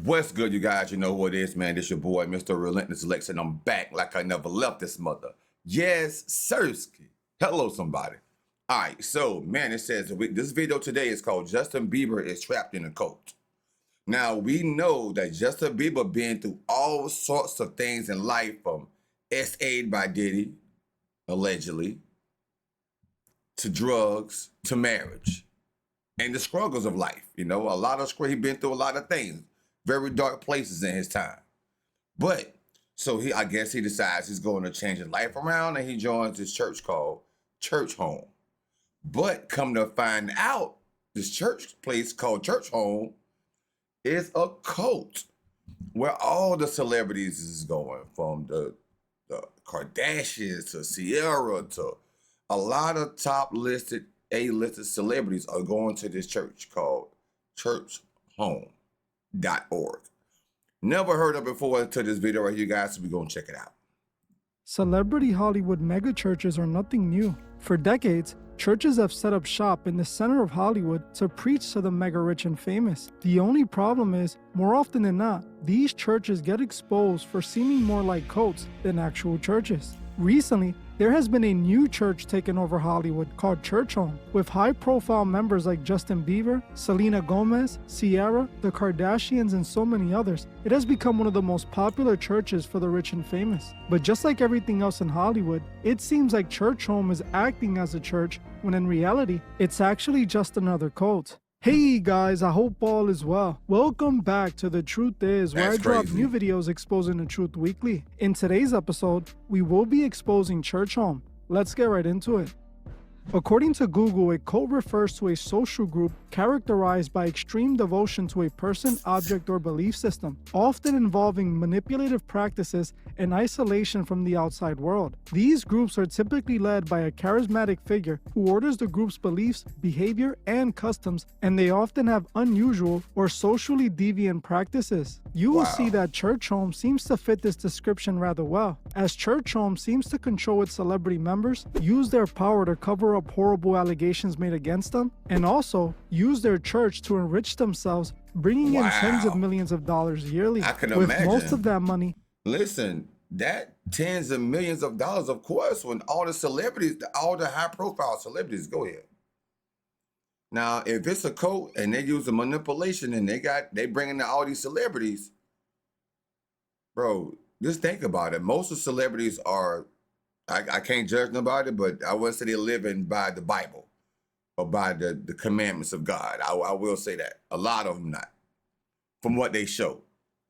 What's good, you guys? You know who it is, man. This your boy, Mr. Relentless Lex, and I'm back like I never left this mother. Yes, Sirski. Hello, somebody. All right, so, man, it says this video today is called Justin Bieber is Trapped in a Cult. Now, we know that Justin Bieber been through all sorts of things in life, from SA'd by Diddy, allegedly, to drugs, to marriage, and the struggles of life. You know, he been through a lot of things. Very dark places in his time. But, so I guess he decides he's going to change his life around, and he joins this church called Churchome. But come to find out, this church place called Churchome is a cult where all the celebrities is going, from the Kardashians to Sierra to a lot of top listed, A-listed celebrities are going to this church called Churchome.org. Never heard of it before until this video right here, guys, so we're gonna check it out. Celebrity Hollywood megachurches are nothing new. For decades, churches have set up shop in the center of Hollywood to preach to the mega rich and famous. The only problem is, more often than not, these churches get exposed for seeming more like cults than actual churches. Recently, there has been a new church taken over Hollywood called Churchome, with high-profile members like Justin Bieber, Selena Gomez, Ciara, the Kardashians, and so many others. It has become one of the most popular churches for the rich and famous. But just like everything else in Hollywood, it seems like Churchome is acting as a church, when in reality, it's actually just another cult. Hey guys, I hope all is well. Welcome back to The Truth Is, where I drop new videos exposing the truth weekly. In today's episode, we will be exposing Churchome. Let's get right into it. According to Google, a cult refers to a social group characterized by extreme devotion to a person, object, or belief system, often involving manipulative practices and isolation from the outside world. These groups are typically led by a charismatic figure who orders the group's beliefs, behavior, and customs, and they often have unusual or socially deviant practices. You will see that Churchome seems to fit this description rather well, as Churchome seems to control its celebrity members, use their power to cover up horrible allegations made against them, and also use their church to enrich themselves, bringing in tens of millions of dollars yearly. I can with imagine. Most of that money. Listen, that tens of millions of dollars, of course, when all the celebrities, all the high-profile celebrities, go ahead. Now, if it's a cult and they use a manipulation and they bring in all these celebrities, bro, just think about it. Most of the celebrities are, I can't judge nobody, but I wouldn't say they're living by the Bible or by the commandments of God. I will say that. A lot of them not, from what they show,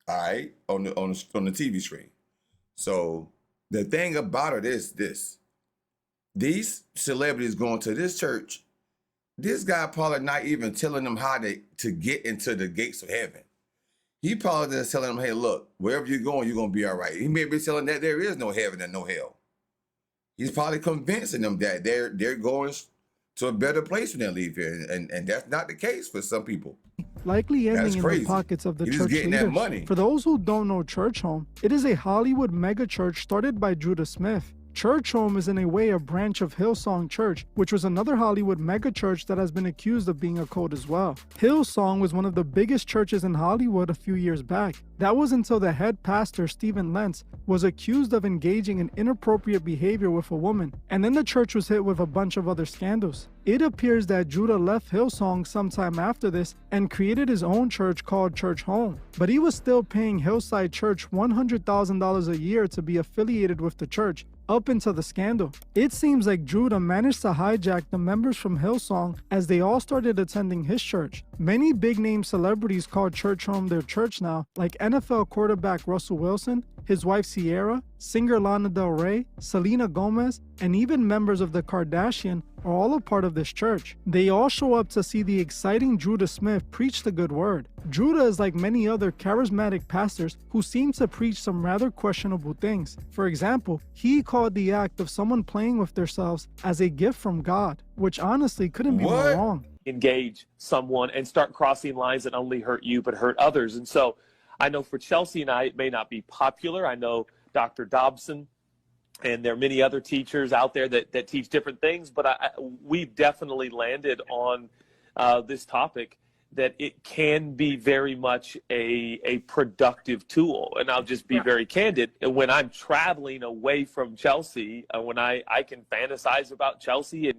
all right, on the TV screen. So the thing about it is this. These celebrities going to this church, this guy probably not even telling them how to get into the gates of heaven. He probably just telling them, hey, look, wherever you're going, you're going to be all right. He may be telling that there is no heaven and no hell. He's probably convincing them that they're going to a better place when they leave here. And that's not the case for some people. Likely ending in the pockets of the church leaders. That money. For those who don't know Churchome, it is a Hollywood megachurch started by Judah Smith. Churchome is in a way a branch of Hillsong Church, which was another Hollywood megachurch that has been accused of being a cult as well. Hillsong was one of the biggest churches in Hollywood a few years back. That was until the head pastor, Stephen Lentz, was accused of engaging in inappropriate behavior with a woman, and then the church was hit with a bunch of other scandals. It appears that Judah left Hillsong sometime after this and created his own church called Churchome, but he was still paying Hillside Church $100,000 a year to be affiliated with the church, up until the scandal. It seems like Judah managed to hijack the members from Hillsong as they all started attending his church. Many big-name celebrities call Churchome their church now, like NFL quarterback Russell Wilson, his wife Ciara, singer Lana Del Rey, Selena Gomez, and even members of the Kardashian are all a part of this church. They all show up to see the exciting Judah Smith preach the good word. Judah is like many other charismatic pastors who seem to preach some rather questionable things. For example, he called the act of someone playing with themselves as a gift from God, which honestly couldn't be more wrong. Engage someone and start crossing lines that only hurt you but hurt others. And so I know for Chelsea and I, it may not be popular. I know Dr. Dobson and there are many other teachers out there that teach different things, but we've definitely landed on this topic that it can be very much a productive tool. And I'll just be very candid. And when I'm traveling away from Chelsea, when I can fantasize about Chelsea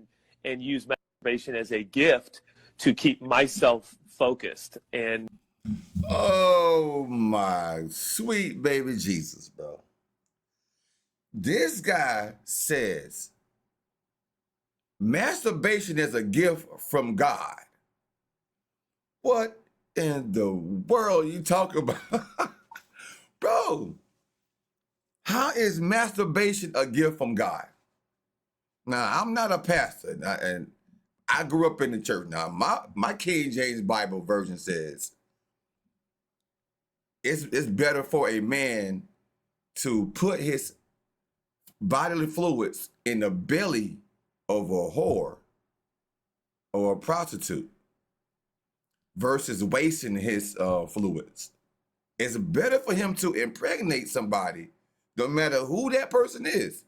and use masturbation as a gift to keep myself focused. And oh my sweet baby Jesus, bro. This guy says masturbation is a gift from God. What in the world are you talking about? Bro, how is masturbation a gift from God? Now, I'm not a pastor, and I grew up in the church. Now, my King James Bible version says it's better for a man to put his bodily fluids in the belly of a whore or a prostitute versus wasting his fluids. It's better for him to impregnate somebody, no matter who that person is,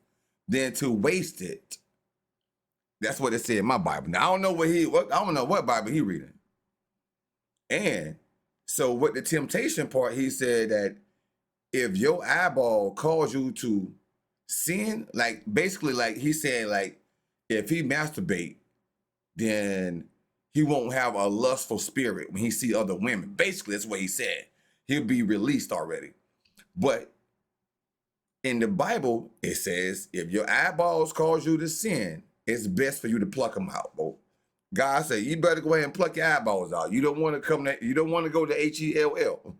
than to waste it. That's what it said in my Bible. Now I don't know what Bible he reading. And so with the temptation part, he said that if your eyeball calls you to sin, like basically like he said, like if he masturbate, then he won't have a lustful spirit when he see other women. Basically, that's what he said. He'll be released already. But in the Bible, it says, if your eyeballs cause you to sin, it's best for you to pluck them out, bro. God said, you better go ahead and pluck your eyeballs out. You don't want to go to Hell.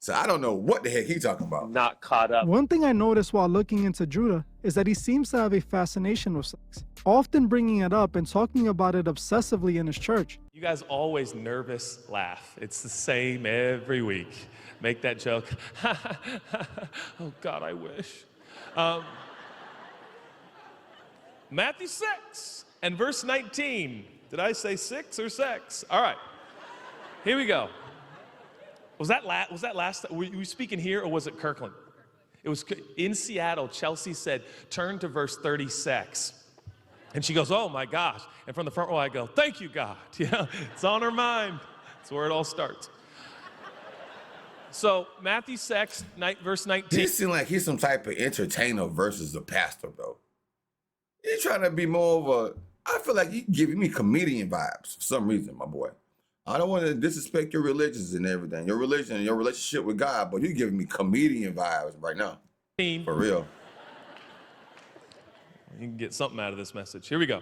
So I don't know what the heck he's talking about. not caught up. One thing I noticed while looking into Judah is that he seems to have a fascination with sex, often bringing it up and talking about it obsessively in his church. You guys always nervous laugh. It's the same every week. Make that joke. Oh, God, I wish. Matthew 6 and verse 19. Did I say 6 or sex? All right. Here we go. Was that last? Were you speaking here or was it Kirkland? It was in Seattle. Chelsea said, turn to verse 36. And she goes, oh my gosh. And from the front row, I go, thank you, God. Yeah, it's on her mind. That's where it all starts. So Matthew 6, verse 19. He seems like he's some type of entertainer versus a pastor, bro. He's trying to be more of a, I feel like he's giving me comedian vibes for some reason, my boy. I don't want to disrespect your religions and everything, your religion and your relationship with God, but you're giving me comedian vibes right now. For real. You can get something out of this message. Here we go.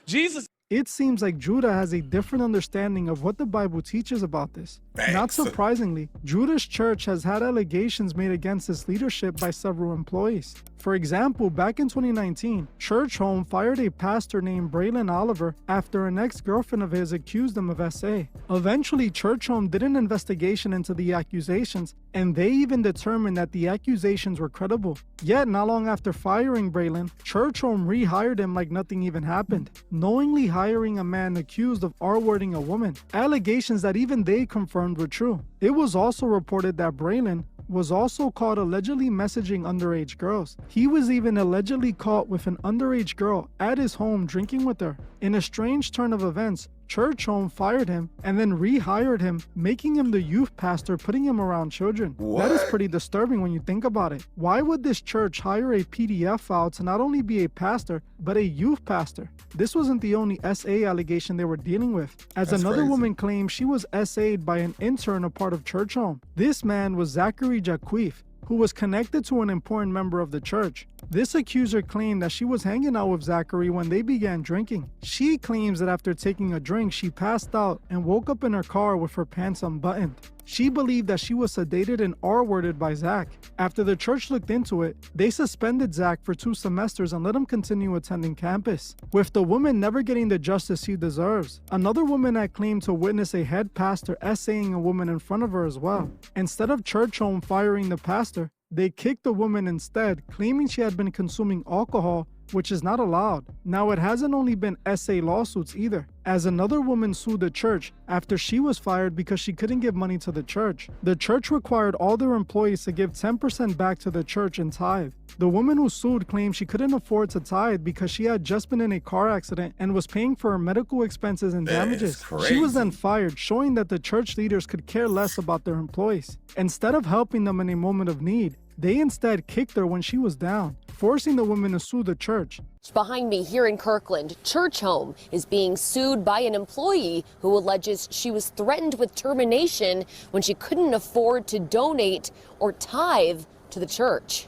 Jesus. It seems like Judah has a different understanding of what the Bible teaches about this. Thanks. Not surprisingly, Judah's church has had allegations made against its leadership by several employees. For example, back in 2019, Churchome fired a pastor named Braylon Oliver after an ex-girlfriend of his accused him of SA. Eventually, Churchome did an investigation into the accusations, and they even determined that the accusations were credible. Yet, not long after firing Braylon, Churchome rehired him like nothing even happened, knowingly hiring a man accused of R-wording a woman, allegations that even they confirmed were true. It was also reported that Braylon was also caught allegedly messaging underage girls. He was even allegedly caught with an underage girl at his home drinking with her. In a strange turn of events, Churchome fired him and then rehired him, making him the youth pastor, putting him around children. What? That is pretty disturbing when you think about it. Why would this church hire a PDF file to not only be a pastor, but a youth pastor? This wasn't the only SA allegation they were dealing with, as That's another crazy. woman claimed she was SA'd by an intern a part of Churchome. This man was Zachary Jaquif, who was connected to an important member of the church. This accuser claimed that she was hanging out with Zachary when they began drinking. She claims that after taking a drink, she passed out and woke up in her car with her pants unbuttoned. She believed that she was sedated and R-worded by Zach. After the church looked into it, they suspended Zach for 2 semesters and let him continue attending campus, with the woman never getting the justice he deserves. Another woman had claimed to witness a head pastor essaying a woman in front of her as well. Instead of Churchome firing the pastor, they kicked the woman instead, claiming she had been consuming alcohol which is not allowed. Now, it hasn't only been SA lawsuits either, as another woman sued the church after she was fired because she couldn't give money to the church. The church required all their employees to give 10% back to the church in tithe. The woman who sued claimed she couldn't afford to tithe because she had just been in a car accident and was paying for her medical expenses and damages. She was then fired, showing that the church leaders could care less about their employees. Instead of helping them in a moment of need, they instead kicked her when she was down, forcing the woman to sue the church. Behind me here in Kirkland, Churchome is being sued by an employee who alleges she was threatened with termination when she couldn't afford to donate or tithe to the church.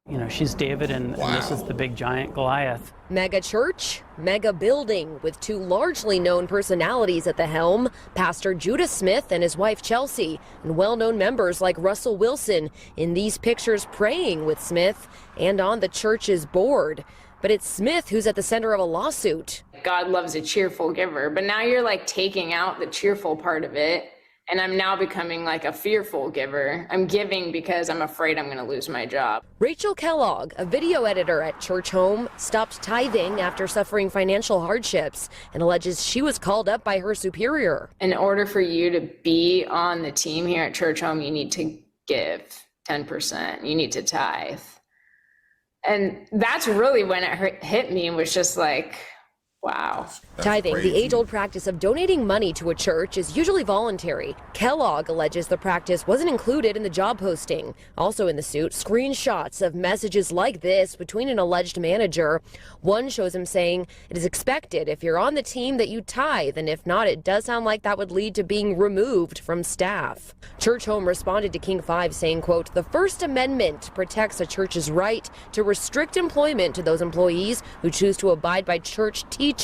You know, she's David and this is the big giant Goliath. Mega church, mega building, with two largely known personalities at the helm, Pastor Judah Smith and his wife Chelsea, and well-known members like Russell Wilson in these pictures praying with Smith and on the church's board. But it's Smith who's at the center of a lawsuit. God loves a cheerful giver, but now you're like taking out the cheerful part of it. And I'm now becoming like a fearful giver. I'm giving because I'm afraid I'm going to lose my job. Rachel Kellogg, a video editor at Churchome, stopped tithing after suffering financial hardships and alleges she was called up by her superior. In order for you to be on the team here at Churchome, you need to give 10%. You need to tithe. And that's really when it hit me and was just like, wow. Tithing, crazy. the age-old practice of donating money to a church, is usually voluntary. Kellogg alleges the practice wasn't included in the job posting. Also in the suit, screenshots of messages like this between an alleged manager. One shows him saying, "It is expected if you're on the team that you tithe, and if not, it does sound like that would lead to being removed from staff." Churchome responded to King 5 saying, quote, "The First Amendment protects a church's right to restrict employment to those employees who choose to abide by church teaching."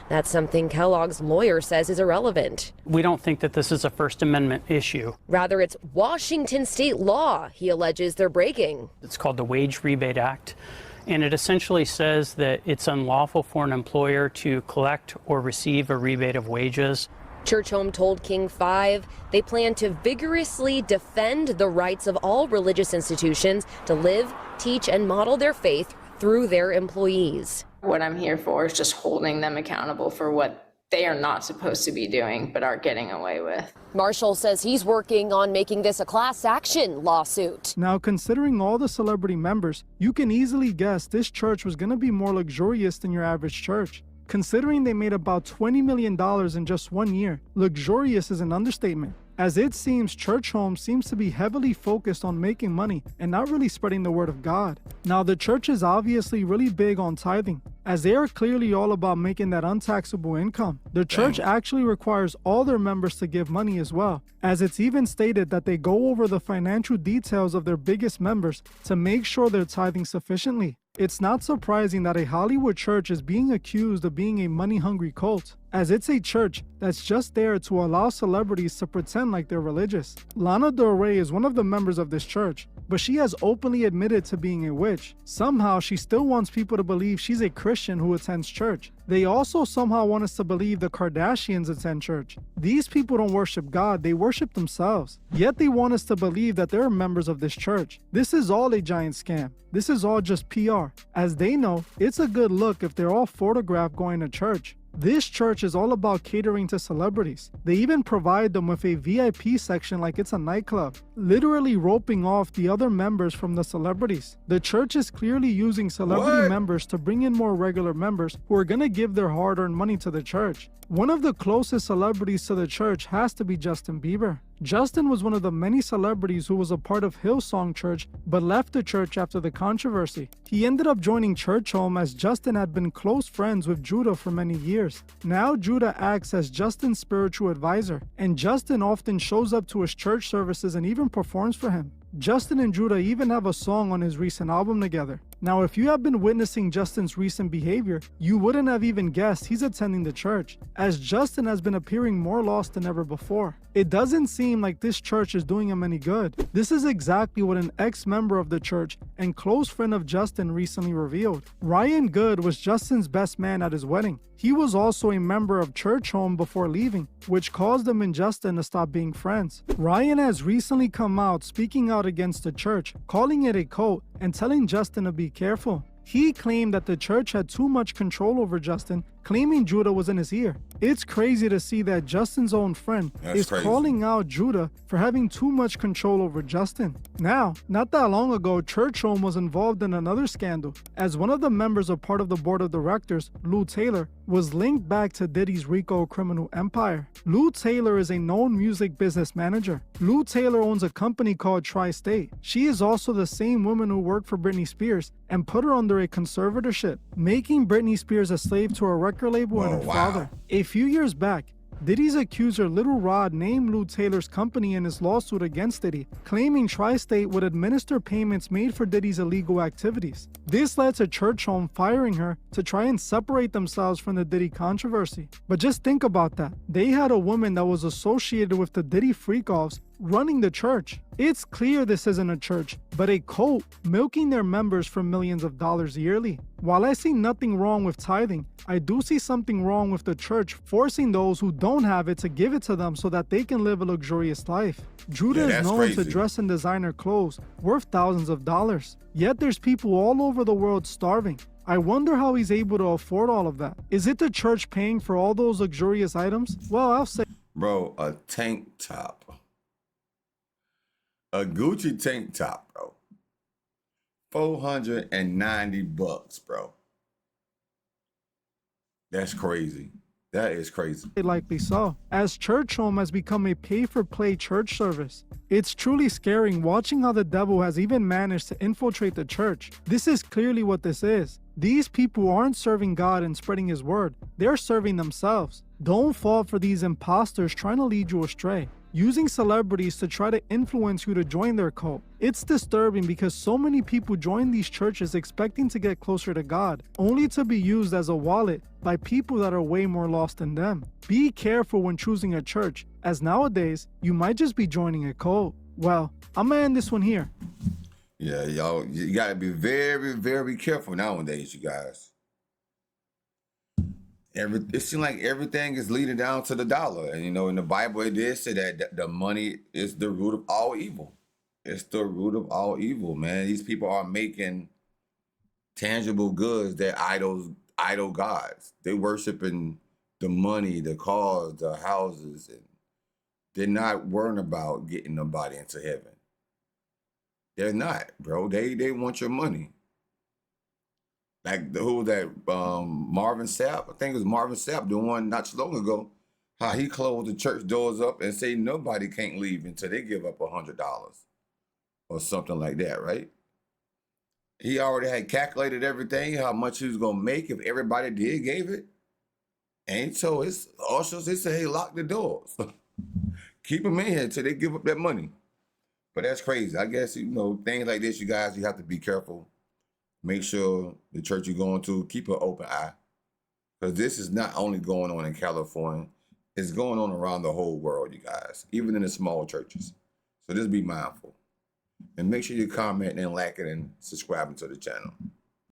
That's something Kellogg's lawyer says is irrelevant. We don't think that this is a First Amendment issue. Rather, it's Washington state law he alleges they're breaking. It's called the Wage Rebate Act, and it essentially says that it's unlawful for an employer to collect or receive a rebate of wages. Churchome told King 5 they plan to vigorously defend the rights of all religious institutions to live, teach, and model their faith through their employees. What I'm here for is just holding them accountable for what they are not supposed to be doing, but are getting away with. Marshall says he's working on making this a class action lawsuit. Now, considering all the celebrity members, you can easily guess this church was going to be more luxurious than your average church. Considering they made about $20 million in just 1 year, luxurious is an understatement. As it seems, Churchome seems to be heavily focused on making money and not really spreading the word of God. Now, the church is obviously really big on tithing, as they are clearly all about making that untaxable income. The church actually requires all their members to give money as well, as it's even stated that they go over the financial details of their biggest members to make sure they're tithing sufficiently. It's not surprising that a Hollywood church is being accused of being a money-hungry cult, as it's a church that's just there to allow celebrities to pretend like they're religious. Lana Del Rey is one of the members of this church, but she has openly admitted to being a witch. Somehow, she still wants people to believe she's a Christian who attends church. They also somehow want us to believe the Kardashians attend church. These people don't worship God, they worship themselves. Yet they want us to believe that they're members of this church. This is all a giant scam. This is all just PR. As they know, it's a good look if they're all photographed going to church. This church is all about catering to celebrities. They even provide them with a VIP section like it's a nightclub, literally roping off the other members from the celebrities. The church is clearly using celebrity members to bring in more regular members who are going to give their hard-earned money to the church. One of the closest celebrities to the church has to be Justin Bieber. Justin was one of the many celebrities who was a part of Hillsong Church but left the church after the controversy. He ended up joining Churchome as Justin had been close friends with Judah for many years. Now Judah acts as Justin's spiritual advisor, and Justin often shows up to his church services and even performs for him. Justin and Judah even have a song on his recent album together. Now, if you have been witnessing Justin's recent behavior, you wouldn't have even guessed he's attending the church, as Justin has been appearing more lost than ever before. It doesn't seem like this church is doing him any good. This is exactly what an ex-member of the church and close friend of Justin recently revealed. Ryan Good was Justin's best man at his wedding. He was also a member of Churchome before leaving, which caused him and Justin to stop being friends. Ryan has recently come out speaking out against the church, calling it a cult and telling Justin to be careful. He claimed that the church had too much control over Justin, claiming Judah was in his ear. It's crazy to see that Justin's own friend That's is crazy. calling out Judah for having too much control over Justin. Now, not that long ago, Churchome was involved in another scandal, as one of the members of part of the board of directors, Lou Taylor, was linked back to Diddy's Rico criminal empire. Lou Taylor is a known music business manager. Lou Taylor owns a company called Tri-State. She is also the same woman who worked for Britney Spears and put her under a conservatorship, making Britney Spears a slave to her record label and her father. A few years back, Diddy's accuser Little Rod named Lou Taylor's company in his lawsuit against Diddy, claiming Tri-State would administer payments made for Diddy's illegal activities. This led to Churchome firing her to try and separate themselves from the Diddy controversy. But just think about that. They had a woman that was associated with the Diddy freak-offs running the church. It's clear this isn't a church, but a cult milking their members for millions of dollars yearly. While I see nothing wrong with tithing, I do see something wrong with the church forcing those who don't have it to give it to them so that they can live a luxurious life. Judah is known to dress in designer clothes worth thousands of dollars. Yet there's people all over the world starving. I wonder how he's able to afford all of that. Is it the church paying for all those luxurious items? Well, I'll say, Bro, a tank top. A Gucci tank top, bro. $490, bro. That's crazy. That is crazy. likely so, as Churchome has become a pay-for-play church service. It's truly scary watching how the devil has even managed to infiltrate the church. This is clearly what this is. These people aren't serving God and spreading his word. They're serving themselves. Don't fall for these imposters trying to lead you astray, using celebrities to try to influence you to join their cult. It's disturbing because so many people join these churches expecting to get closer to God, only to be used as a wallet by people that are way more lost than them. Be careful when choosing a church, as nowadays, you might just be joining a cult. Well, I'm gonna end this one here. Yeah, y'all, you gotta be very, very careful nowadays, you guys. It seems like everything is leading down to the dollar. And, you know, in the Bible, it did say that the money is the root of all evil. It's the root of all evil, man. These people are making tangible goods their idol gods. They worshiping the money, the cars, the houses, and they're not worrying about getting nobody into heaven. They're not, bro. They want your money. Like who was that? Marvin Sapp. I think it was Marvin Sapp, the one not too long ago. How he closed the church doors up and say nobody can't leave until they give up $100 or something like that, right? He already had calculated everything, how much he was gonna make if everybody gave it. And so his ushers, they say, hey, lock the doors. Keep them in here until they give up that money. But that's crazy. I guess, you know, things like this, you guys, you have to be careful. Make sure the church you're going to, keep an open eye. Because this is not only going on in California, it's going on around the whole world, you guys, even in the small churches. So just be mindful. And make sure you comment and like it and subscribing to the channel.